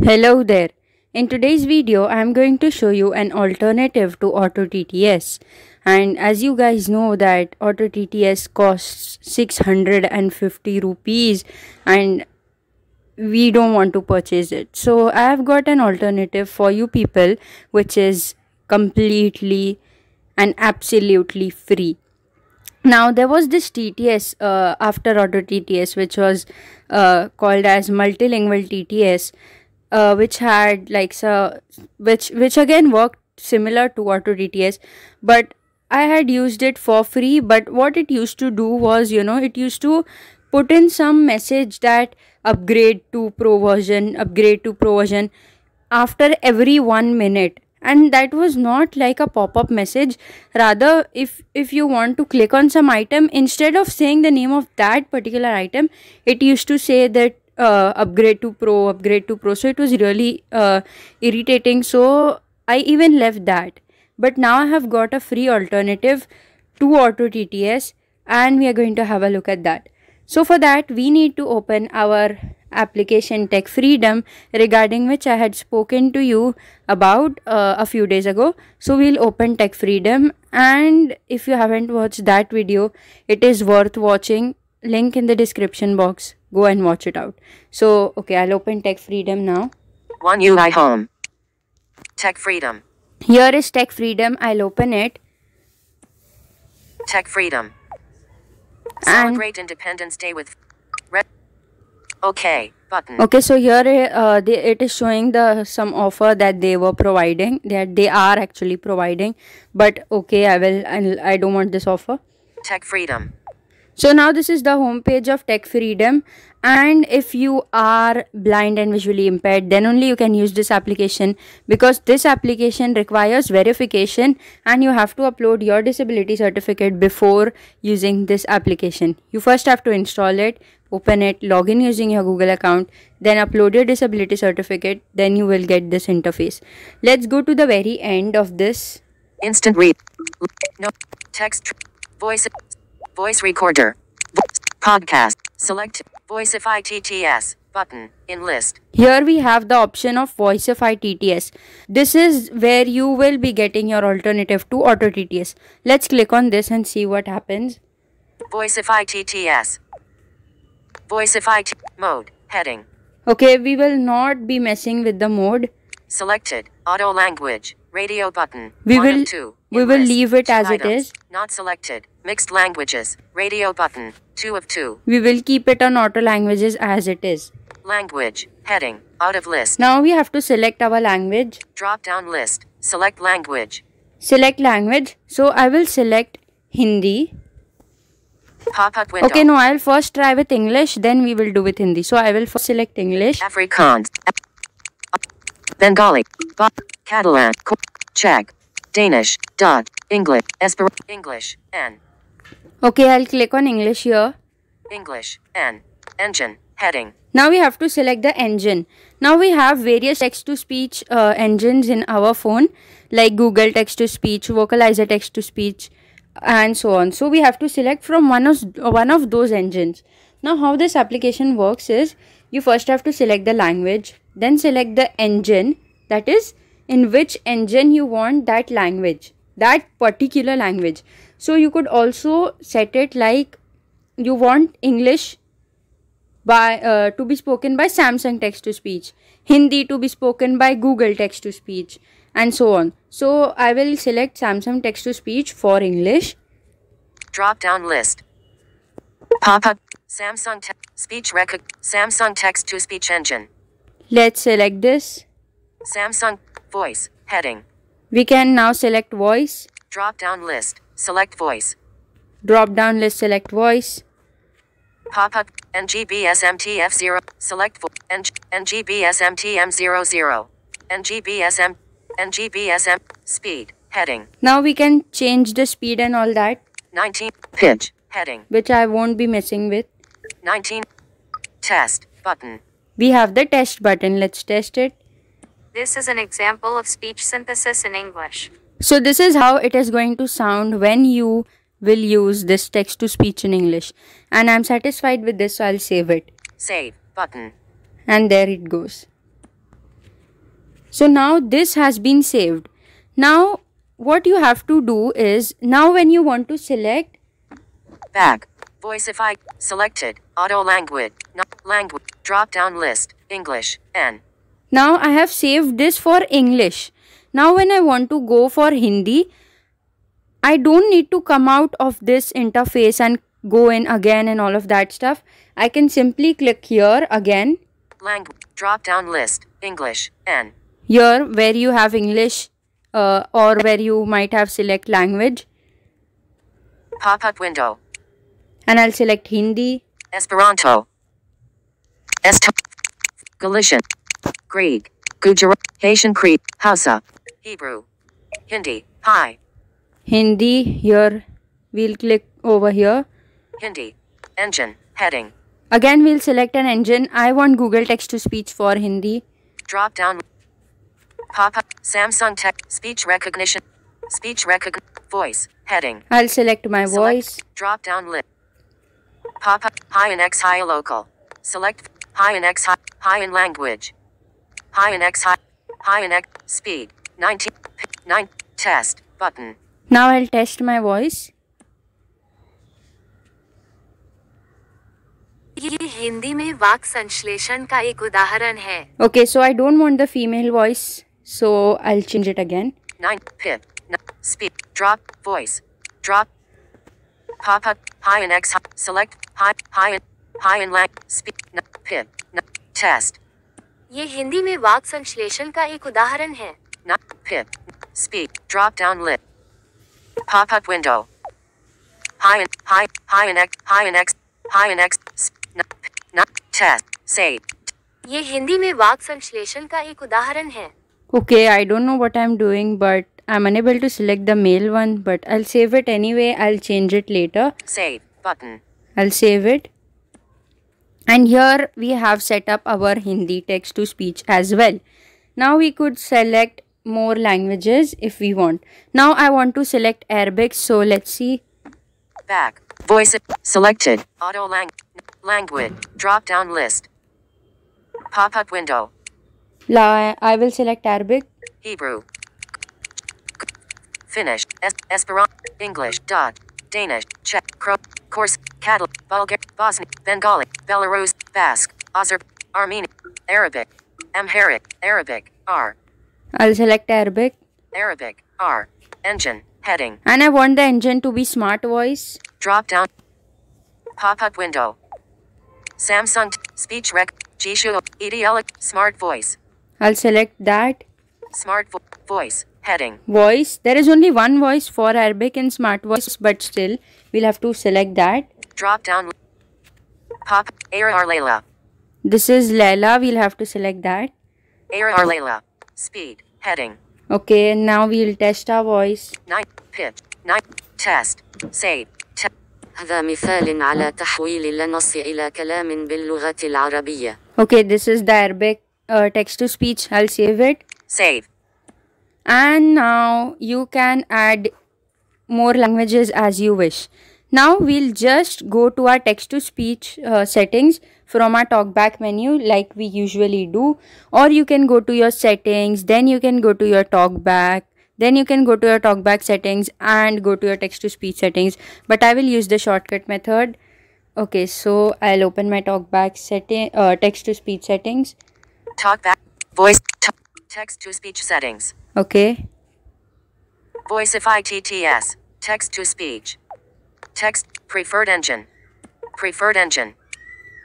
Hello there. In today's video, I am going to show you an alternative to Auto TTS. And as you guys know that Auto TTS costs 650 rupees and we don't want to purchase it. So I have got an alternative for you people which is completely and absolutely free. Now there was this TTS after Auto TTS which was called as multilingual TTS, which had which again worked similar to Auto TTS, but I had used it for free. But what it used to do was, it used to put in some message that upgrade to pro version after every 1 minute, and that was not like a pop-up message. Rather, if you want to click on some item, instead of saying the name of that particular item, it used to say that upgrade to pro. So it was really irritating, so I even left that. But now I have got a free alternative to Auto TTS, and we are going to have a look at that. So for that, we need to open our application Tech Freedom, regarding which I had spoken to you about a few days ago. So we'll open Tech Freedom, and if you haven't watched that video, it is worth watching. Link in the description box. Go and watch it out. So okay, I'll open Tech Freedom now. One UI Home. Tech Freedom. Here is Tech Freedom. I'll open it. Tech Freedom. Celebrate Independence Day with red. Okay button. Okay, so here it is showing some offer that they were providing, that they are actually providing. But okay, I don't want this offer. Tech Freedom. So now this is the home page of Tech Freedom, and if you are blind and visually impaired, then only you can use this application, because this application requires verification and you have to upload your disability certificate before using this application. You first have to install it, open it, log in using your Google account, then upload your disability certificate, then you will get this interface. Let's go to the very end of this. Instant read. No text. Voice recorder. Podcast. Select Voicify TTS button in list. Here we have the option of Voicify TTS. This is where you will be getting your alternative to Auto TTS. Let's click on this and see what happens. Voicify TTS. Voicify mode heading. Okay, we will not be messing with the mode. Selected auto language radio button. We will leave it as it is. Not selected mixed languages radio button 2 of 2. We will keep it on auto languages as it is. Language heading out of list. Now we have to select our language. Drop down list. Select language. Select language. So I will select Hindi. Pop-up window. Okay, no, I'll first try with English, then we will do with Hindi. So I will first select English. Afrikaans. Bengali. Catalan. Czech. Danish. Dutch. English. Esperanto. English. N. Okay, I'll click on English here. English. N. Engine. Heading. Now we have to select the engine. Now we have various text-to-speech engines in our phone, like Google text-to-speech, Vocalizer text-to-speech, and so on. So we have to select from one of those engines. Now how this application works is, you first have to select the language, then select the engine, that is in which engine you want that language, that particular language. So you could also set it like you want English to be spoken by Samsung text-to-speech, Hindi to be spoken by Google text-to-speech, and so on. So I will select Samsung text-to-speech for English. Drop down list. Pop-up. Samsung Samsung text-to-speech engine. Let's select this. Samsung voice heading. We can now select voice. Drop down list. Select voice. Drop down list. Select voice. Pop-up. NGBSMTF0. Select NGBSMTM00. NGBSM speed heading. Now we can change the speed and all that. 19 pitch heading, which I won't be messing with. 19 test button. We have the test button. Let's test it. This is an example of speech synthesis in English. So this is how it is going to sound when you will use this text to speech in English. And I'm satisfied with this, so I'll save it. Save button. And there it goes. So now this has been saved. Now what you have to do is, now when you want to select back, Voicify, selected, auto language, language, drop down list, English, N. Now I have saved this for English. Now when I want to go for Hindi, I don't need to come out of this interface and go in again and all of that stuff. I can simply click here again. Language, drop down list, English, N. Here where you have English or where you might have select language. Pop-up window. And I'll select Hindi. Esperanto. Galician. Greek. Gujarat. Haitian Creek. Hausa. Hebrew. Hindi. Hi. Hindi. Here we'll click over here. Hindi. Engine. Heading. Again we'll select an engine. I want Google Text to Speech for Hindi. Drop down. Pop-up. Samsung Tech. Speech recognition. Speech recognition. Voice. Heading. I'll select my voice. Drop down list. Pop-up. Hi in X high local. Select hi in X high in language. Hi in X high in X speed. 9 test button. Now I'll test my voice. ये हिंदी में वाक्य संश्लेषण का एक उदाहरण है. Okay, so I don't want the female voice, so I'll change it again. 9 pip. Speed. Drop voice. Drop. Pop-up. Hi in X. Select. Hi in lang. Speed. Pip. Test. ये हिंदी में वाक्य संश्लेषण का एक उदाहरण है. Pip. Speed. Drop down list. Pop-up window. Hi in X. Test. Save. ये हिंदी में वाक्य संश्लेषण का एक उदाहरण है. Okay, I don't know what I'm doing, but I'm unable to select the male one, but I'll save it anyway. I'll change it later. Save button. I'll save it. And here we have set up our Hindi text to speech as well. Now we could select more languages if we want. Now I want to select Arabic, so let's see. Back. Voice selected. Auto language. Drop down list. Pop-up window. I will select Arabic. Hebrew. Finnish. Esperanto. English. Danish. Czech. Corsican. Catalan. Bulgarian. Bosnian. Bengali. Belarus. Basque. Armenian. Arabic. Amharic. Arabic. R. I'll select Arabic. Arabic. R. Engine. Heading. And I want the engine to be smart voice. Drop down. Pop-up window. Samsung. Speech rec. Jishu. Idiotic. Smart voice. I'll select that. Smart voice. Heading. Voice. There is only one voice for Arabic in smart voice, but still we'll have to select that. Drop down. Pop. Ara Layla. This is Layla. We'll have to select that. Ara Layla. Speed. Heading. Okay, now we'll test our voice. 9 pitch. 9 test. Save. هذا مثال على تحويل اللنص إلى كلام باللغة العربية. Okay, this is the Arabic text to speech. I'll save it. Save. And now you can add more languages as you wish. Now we'll just go to our text to speech settings from our talkback menu like we usually do, or you can go to your settings, then you can go to your talkback, then you can go to your talkback settings and go to your text to speech settings, but I will use the shortcut method. Okay, so I'll open my talkback setting, text to speech settings. Talkback voice text to speech settings. Okay. Voicify TTS text to speech. Text preferred engine. Preferred engine.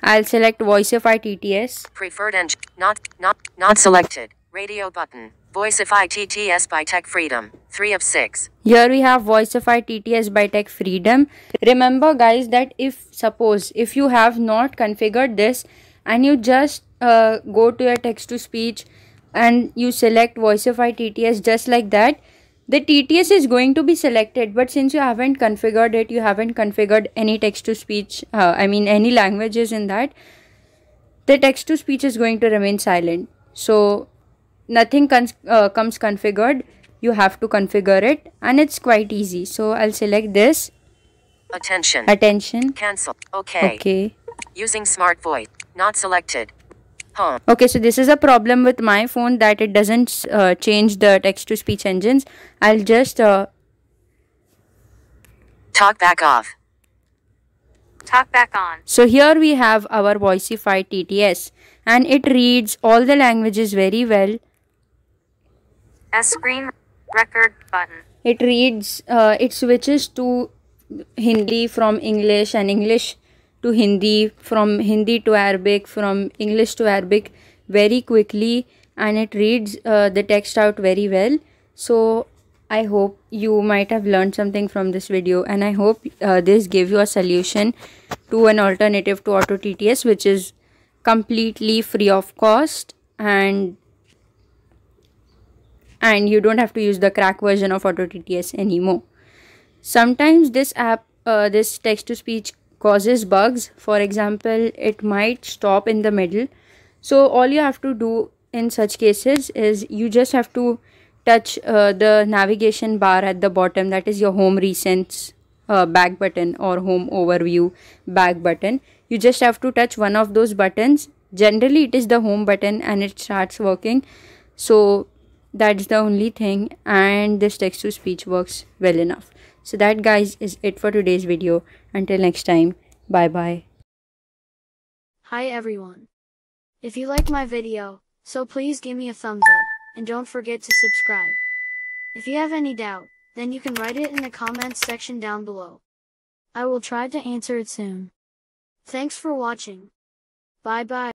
I'll select Voicify TTS. Preferred engine. Not selected. Radio button. Voicify TTS by Tech Freedom. 3 of 6. Here we have Voicify TTS by Tech Freedom. Remember guys that if you have not configured this and you just go to your text to speech and you select Voicify TTS just like that, the TTS is going to be selected, but since you haven't configured it, you haven't configured any text to speech, any languages in that, the text to speech is going to remain silent. So nothing comes configured. You have to configure it, and it's quite easy. So I'll select this. Attention. Cancel. Okay. Okay. Using smart voice. Not selected. Home. Okay, so this is a problem with my phone, that it doesn't change the text-to-speech engines. I'll just talk back off. Talk back on. So here we have our Voicify TTS, and it reads all the languages very well. A screen record button. It reads, it switches to Hindi from English, and English to Hindi, from Hindi to Arabic, from English to Arabic very quickly, and it reads the text out very well. So I hope you might have learned something from this video, and I hope this gave you a solution to an alternative to Auto TTS, which is completely free of cost, and you don't have to use the crack version of Auto TTS anymore. Sometimes this app, this text-to-speech causes bugs. For example, it might stop in the middle. So all you have to do in such cases is you just have to touch the navigation bar at the bottom, that is your home recents back button or home overview back button. You just have to touch one of those buttons. Generally it is the home button, and it starts working. So that's the only thing, and this text-to-speech works well enough. So that, guys, is it for today's video. Until next time, bye bye. Hi everyone. If you like my video, so please give me a thumbs up, and don't forget to subscribe. If you have any doubt, then you can write it in the comments section down below. I will try to answer it soon. Thanks for watching. Bye bye.